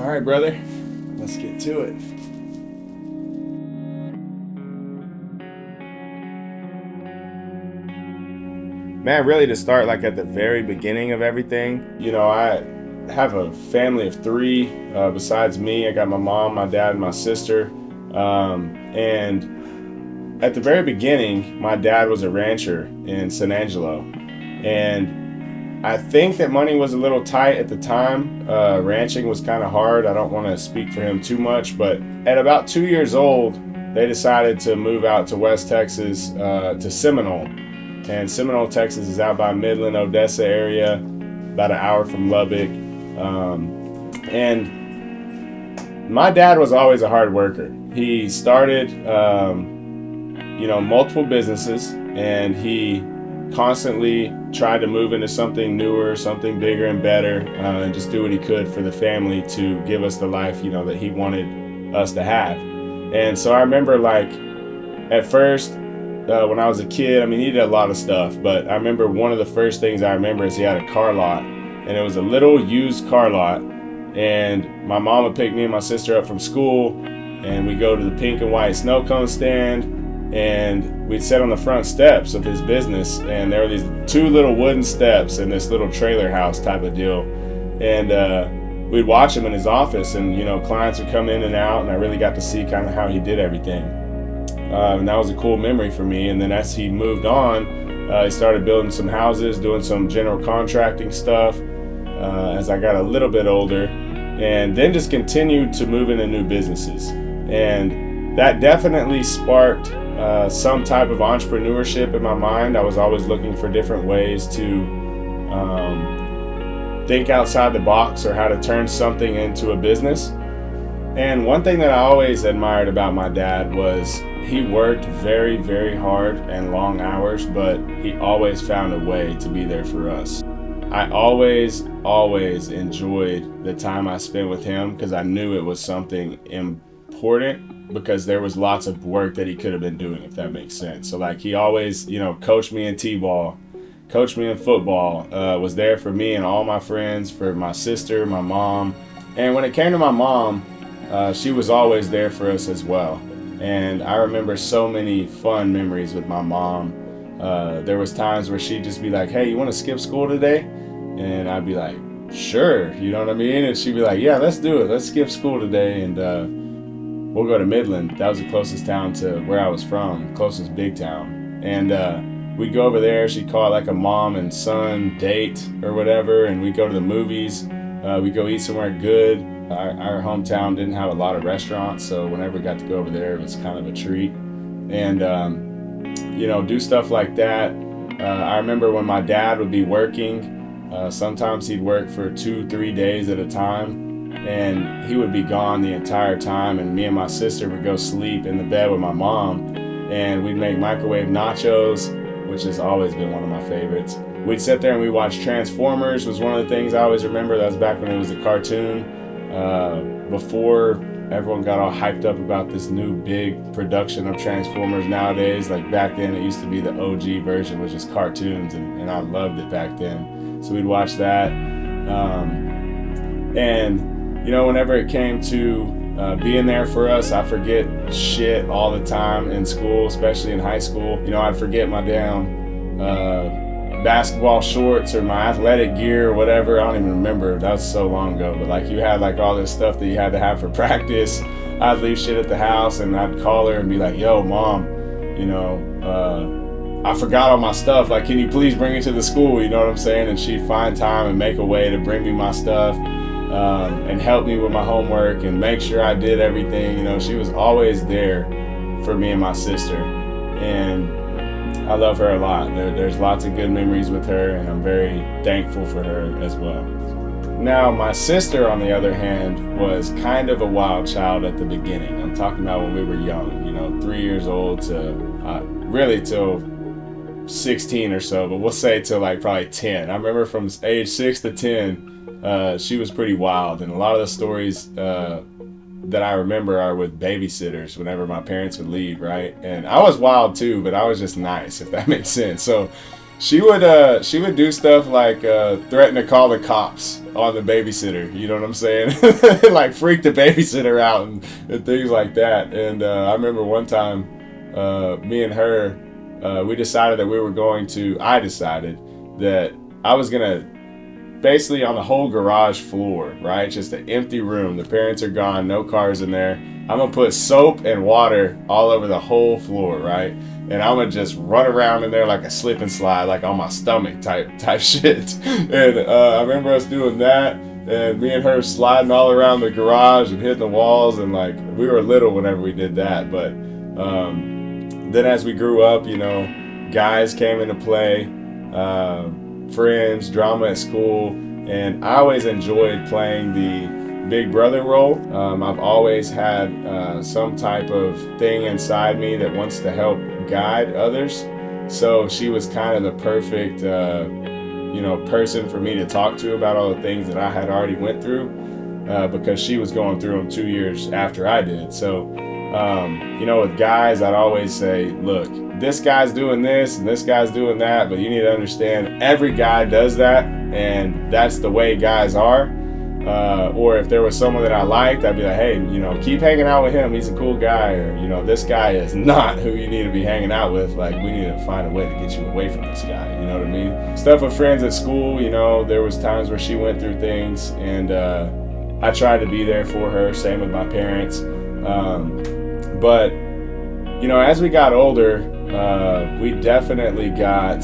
All right, brother, let's get to it. Man, really to start like at the very beginning of everything, I have a family of three. Besides me, I got my mom, my dad, and my sister. And at the very beginning, my dad was a rancher in San Angelo. And I think that money was a little tight at the time. Ranching was kind of hard. I don't want to speak for him too much, but at about 2 years old, they decided to move out to West Texas, to Seminole. And Seminole, Texas is out by Midland, Odessa area, about an hour from Lubbock. And my dad was always a hard worker. He started, multiple businesses, and he constantly tried to move into something newer, something bigger and better, and just do what he could for the family to give us the life, that he wanted us to have. And so I remember, at first, when I was a kid, he did a lot of stuff, but I remember one of the first things I remember is he had a car lot, and it was a little used car lot, and my mom would pick me and my sister up from school, and we'd go to the pink and white snow cone stand, and we'd sit on the front steps of his business, and there were these two little wooden steps in this little trailer house type of deal, and we'd watch him in his office, and clients would come in and out, and I really got to see kind of how he did everything. And that was a cool memory for me. And then as he moved on, he started building some houses, doing some general contracting stuff as I got a little bit older, and then just continued to move into new businesses. And that definitely sparked some type of entrepreneurship in my mind. I was always looking for different ways to think outside the box, or how to turn something into a business. And one thing that I always admired about my dad was he worked very, very hard and long hours, but he always found a way to be there for us. I always enjoyed the time I spent with him, because I knew it was something important, because there was lots of work that he could have been doing, if that makes sense. So he always, coached me in t-ball, coached me in football, was there for me and all my friends, for my sister, my mom. And when it came to my mom, she was always there for us as well. And I remember so many fun memories with my mom. There was times where she'd just be like, "Hey, you want to skip school today?" And I'd be like, "Sure," you know what I mean? And she'd be like, "Yeah, let's do it. Let's skip school today, and we'll go to Midland." That was the closest town to where I was from, closest big town. And we'd go over there. She'd call it like a mom and son date or whatever, and we'd go to the movies. We'd go eat somewhere good. Our hometown didn't have a lot of restaurants, so whenever we got to go over there, it was kind of a treat. And, do stuff like that. I remember when my dad would be working, sometimes he'd work for 2-3 days at a time, and he would be gone the entire time, and me and my sister would go sleep in the bed with my mom, and we'd make microwave nachos, which has always been one of my favorites. We'd sit there and we'd watch Transformers, was one of the things I always remember. That was back when it was a cartoon. Before everyone got all hyped up about this new big production of Transformers nowadays. Back then, it used to be the OG version, which is cartoons, and I loved it back then. So we'd watch that. Whenever it came to being there for us, I forget shit all the time in school, especially in high school. I'd forget my damn basketball shorts or my athletic gear or whatever. I don't even remember. That was so long ago. But you had all this stuff that you had to have for practice. I'd leave shit at the house, and I'd call her and be like, "Yo, Mom, I forgot all my stuff. Can you please bring it to the school?" You know what I'm saying? And she'd find time and make a way to bring me my stuff, and help me with my homework and make sure I did everything. She was always there for me and my sister. And I love her a lot. There's lots of good memories with her, and I'm very thankful for her as well. Now, my sister, on the other hand, was kind of a wild child at the beginning. I'm talking about when we were young, 3 years old to really till 16 or so, but we'll say till probably 10. I remember from age 6 to 10, she was pretty wild, and a lot of the stories that I remember are with babysitters whenever my parents would leave, right? And I was wild too, but I was just nice, if that makes sense. So She would do stuff like threaten to call the cops on the babysitter. You know what I'm saying? Like freak the babysitter out and things like that. And I remember one time, me and her, we decided that we were going to. I decided that I was gonna basically on the whole garage floor, right? Just an empty room. The parents are gone, no cars in there. I'm gonna put soap and water all over the whole floor, right? And I'm gonna just run around in there like a slip and slide, like on my stomach type shit. And I remember us doing that, and me and her sliding all around the garage and hitting the walls, and like we were little whenever we did that. But then as we grew up, guys came into play. Friends, drama at school, and I always enjoyed playing the big brother role. I've always had some type of thing inside me that wants to help guide others. So she was kind of the perfect, person for me to talk to about all the things that I had already went through, because she was going through them 2 years after I did. So, with guys, I'd always say, look, this guy's doing this and this guy's doing that, but you need to understand every guy does that, and that's the way guys are. Or if there was someone that I liked, I'd be like, hey, keep hanging out with him. He's a cool guy. Or, this guy is not who you need to be hanging out with. Like, we need to find a way to get you away from this guy. You know what I mean? Stuff with friends at school, there was times where she went through things, and I tried to be there for her. Same with my parents. But as we got older, we definitely got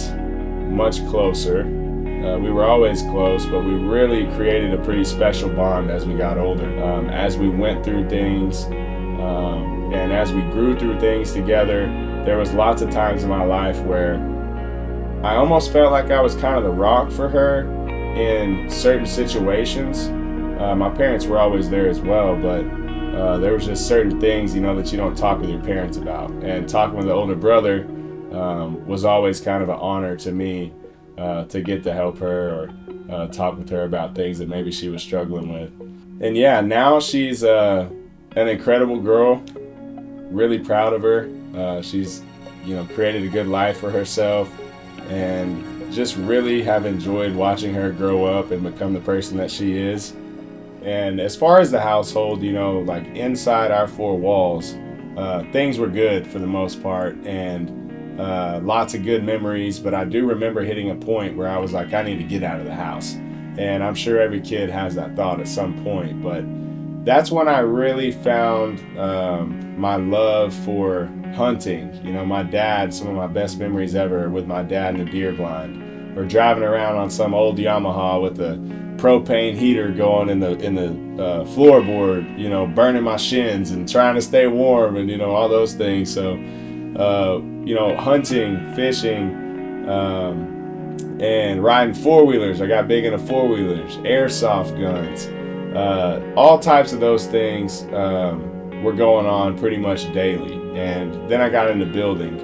much closer. We were always close, but we really created a pretty special bond as we got older. As we went through things, and as we grew through things together, there was lots of times in my life where I almost felt like I was kind of the rock for her in certain situations. My parents were always there as well, but there was just certain things, that you don't talk with your parents about. And talking with the older brother was always kind of an honor to me, to get to help her or talk with her about things that maybe she was struggling with. And yeah, now she's an incredible girl. Really proud of her. She's, created a good life for herself, and just really have enjoyed watching her grow up and become the person that she is. And as far as the household, like inside our four walls, things were good for the most part, and lots of good memories. But I do remember hitting a point where I was like, I need to get out of the house. And I'm sure every kid has that thought at some point, but that's when I really found my love for hunting. My dad, some of my best memories ever with my dad in the deer blind, or driving around on some old Yamaha with a propane heater going in the floorboard, burning my shins and trying to stay warm, and all those things. So hunting, fishing, and riding four-wheelers. I got big into four-wheelers, airsoft guns, all types of those things were going on pretty much daily. And then I got into building,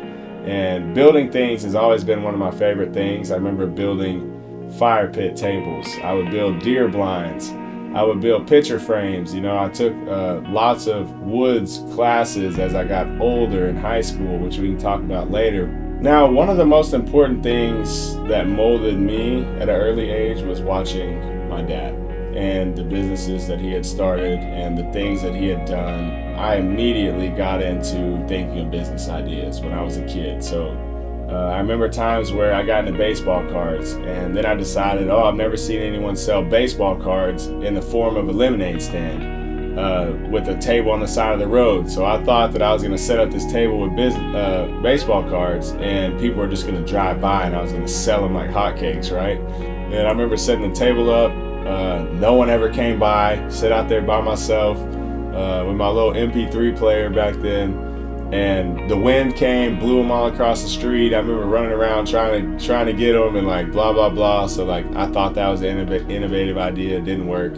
and building things has always been one of my favorite things. I remember building fire pit tables. I would build deer blinds. I would build picture frames. I took lots of woods classes as I got older in high school, which we can talk about later. Now, one of the most important things that molded me at an early age was watching my dad and the businesses that he had started and the things that he had done. I immediately got into thinking of business ideas when I was a kid. So I remember times where I got into baseball cards, and then I decided, I've never seen anyone sell baseball cards in the form of a lemonade stand with a table on the side of the road. So I thought that I was going to set up this table with baseball cards, and people were just going to drive by, and I was going to sell them like hotcakes, right? And I remember setting the table up. No one ever came by. Sit out there by myself with my little MP3 player back then. And the wind came, blew them all across the street. I remember running around trying to get them, and like blah blah blah. So like I thought that was an innovative idea. It didn't work.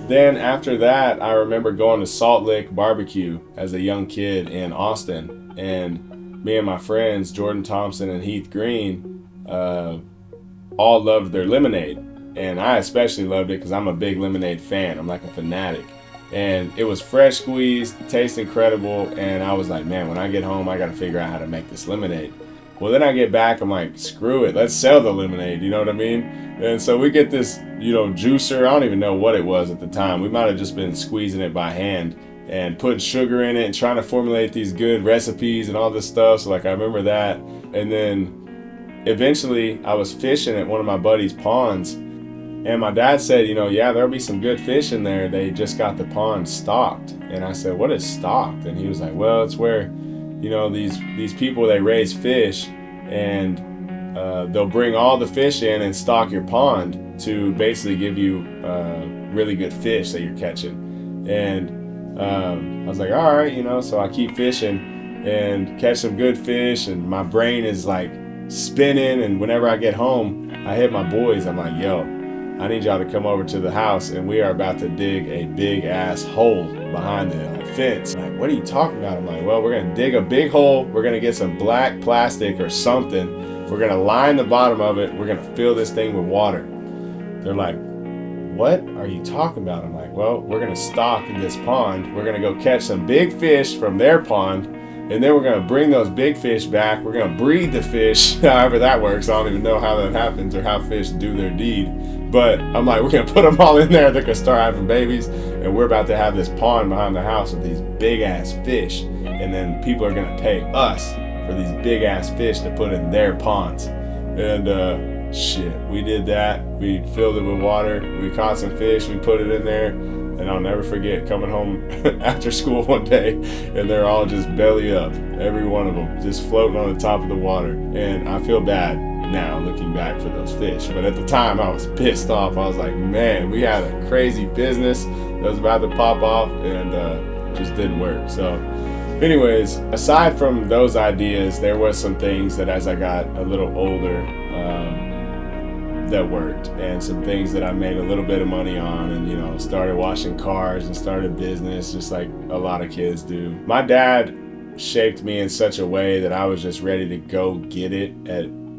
Then after that, I remember going to Salt Lick Barbecue as a young kid in Austin, and me and my friends Jordan Thompson and Heath Green all loved their lemonade, and I especially loved it because I'm a big lemonade fan. I'm like a fanatic. And it was fresh squeezed, tastes incredible, and I was like, man, when I get home, I got to figure out how to make this lemonade. Well, then I get back, I'm like, screw it, let's sell the lemonade, you know what I mean? And so we get this, juicer. I don't even know what it was at the time. We might have just been squeezing it by hand and putting sugar in it and trying to formulate these good recipes and all this stuff. So like I remember that. And then eventually I was fishing at one of my buddy's ponds, and my dad said, yeah, there'll be some good fish in there. They just got the pond stocked. And I said, what is stocked? And he was like, well, it's where, these people, they raise fish, and they'll bring all the fish in and stock your pond to basically give you really good fish that you're catching. And I was like, all right, so I keep fishing and catch some good fish, and my brain is like spinning. And whenever I get home, I hit my boys. I'm like, yo, I need y'all to come over to the house, and we are about to dig a big ass hole behind the fence. Like, what are you talking about? I'm like, well, we're gonna dig a big hole. We're gonna get some black plastic or something. We're gonna line the bottom of it. We're gonna fill this thing with water. They're like, what are you talking about? I'm like, well, we're gonna stock in this pond. We're gonna go catch some big fish from their pond, and then we're gonna bring those big fish back. We're gonna breed the fish, however that works. I don't even know how that happens or how fish do their deed. But I'm like, we're gonna put them all in there. They're gonna start having babies, and we're about to have this pond behind the house with these big ass fish. And then people are gonna pay us for these big ass fish to put in their ponds. And shit, we did that. We filled it with water. We caught some fish. We put it in there. And I'll never forget coming home after school one day, and they're all just belly up, every one of them, just floating on the top of the water. And I feel bad now looking back for those fish, but at the time I was pissed off. I was like, man, we had a crazy business that was about to pop off, and it just didn't work. So anyways, aside from those ideas, there was some things that as I got a little older that worked, and some things that I made a little bit of money on, and started washing cars and started a business just like a lot of kids do. My dad shaped me in such a way that I was just ready to go get it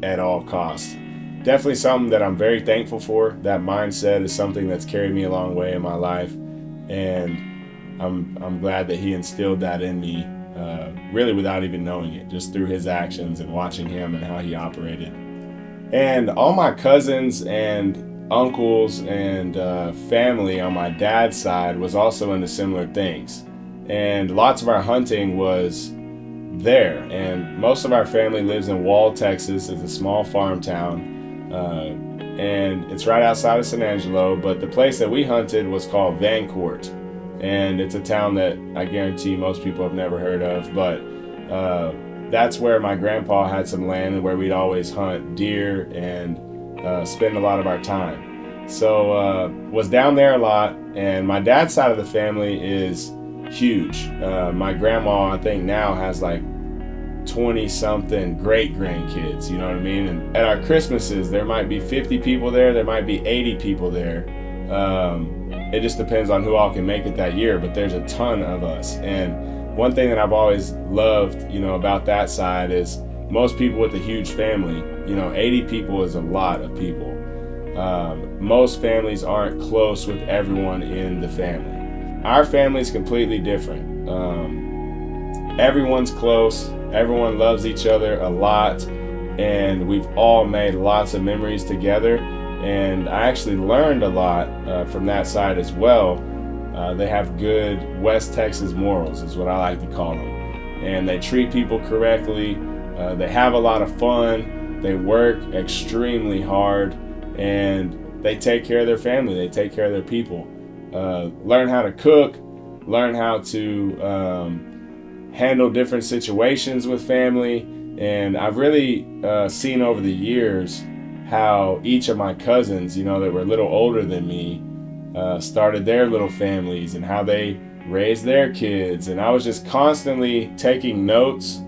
at all costs. Definitely something that I'm very thankful for. That mindset is something that's carried me a long way in my life, and I'm glad that he instilled that in me, really without even knowing it, just through his actions and watching him and how he operated. And all my cousins and uncles and family on my dad's side was also into similar things, and lots of our hunting was there. And most of our family lives in Wall, Texas. It's a small farm town, and it's right outside of San Angelo, but the place that we hunted was called Vancourt, and it's a town that I guarantee most people have never heard of, but that's where my grandpa had some land and where we'd always hunt deer and spend a lot of our time. So was down there a lot. And my dad's side of the family is huge. My grandma, I think now, has like 20 something great grandkids, you know what I mean? And at our Christmases, there might be 50 people there might be 80 people there. It just depends on who all can make it that year, but there's a ton of us. And one thing that I've always loved, about that side is most people with a huge family, 80 people is a lot of people. Most families aren't close with everyone in the family. Our family is completely different. Everyone's close. Everyone loves each other a lot. And we've all made lots of memories together. And I actually learned a lot from that side as well. They have good West Texas morals, is what I like to call them. And they treat people correctly. They have a lot of fun. They work extremely hard. And they take care of their family. They take care of their people. Learn how to cook. Learn how to handle different situations with family. And I've really seen over the years how each of my cousins, that were a little older than me, started their little families and how they raised their kids. And I was just constantly taking notes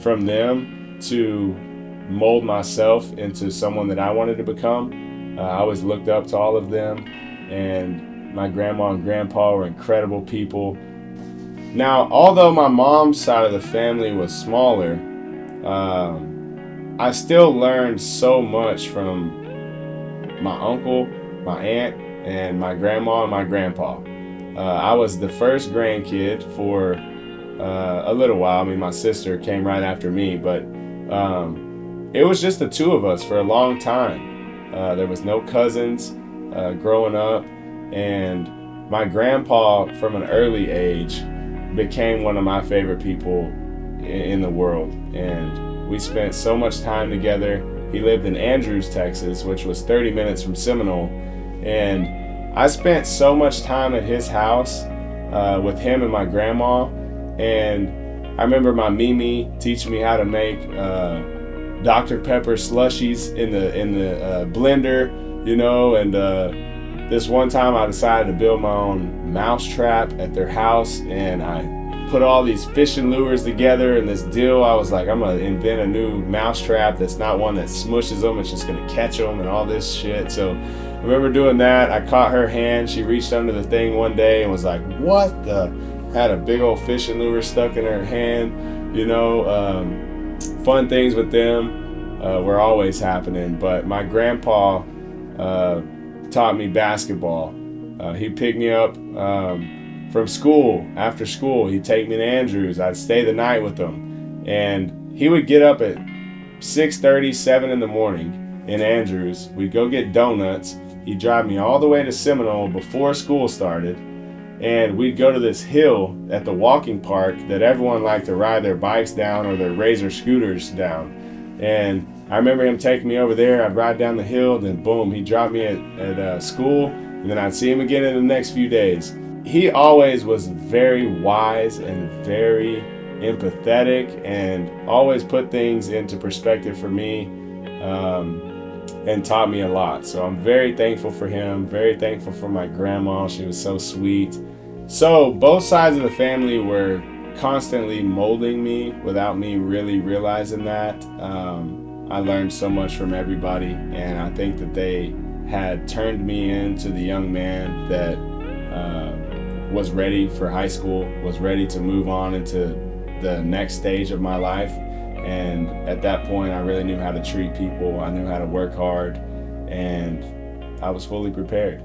from them to mold myself into someone that I wanted to become. I always looked up to all of them, and my grandma and grandpa were incredible people. Now, although my mom's side of the family was smaller, I still learned so much from my uncle, my aunt, and my grandma and my grandpa. I was the first grandkid for a little while. I mean, my sister came right after me, but It was just the two of us for a long time. There was no cousins growing up, and my grandpa from an early age became one of my favorite people in the world, and we spent so much time together. He lived in Andrews, Texas, which was 30 minutes from Seminole, and I spent so much time at his house with him and my grandma. And I remember my Mimi teaching me how to make Dr. Pepper slushies in the blender, and this one time I decided to build my own mouse trap at their house, and I put all these fishing lures together in this deal. I was like, I'm gonna invent a new mouse trap that's not one that smushes them, it's just gonna catch them and all this shit. So I remember doing that. I caught her hand. She reached under the thing one day and was like, what the? Had a big old fishing lure stuck in her hand. Fun things with them were always happening. But my grandpa taught me basketball. He picked me up from school. After school, he'd take me to Andrews. I'd stay the night with him, and he would get up at 6:30, 7 in the morning in Andrews. We'd go get donuts. He'd drive me all the way to Seminole before school started, and we'd go to this hill at the walking park that everyone liked to ride their bikes down or their Razor scooters down. And I remember him taking me over there. I'd ride down the hill, and then boom, he'd drop me at school, and then I'd see him again in the next few days. He always was very wise and very empathetic, and always put things into perspective for me, and taught me a lot. So I'm very thankful for him, very thankful for my grandma. She was so sweet. So both sides of the family were constantly molding me without me really realizing that. I learned so much from everybody, and I think that they had turned me into the young man that was ready for high school, was ready to move on into the next stage of my life. And at that point, I really knew how to treat people. I knew how to work hard, and I was fully prepared.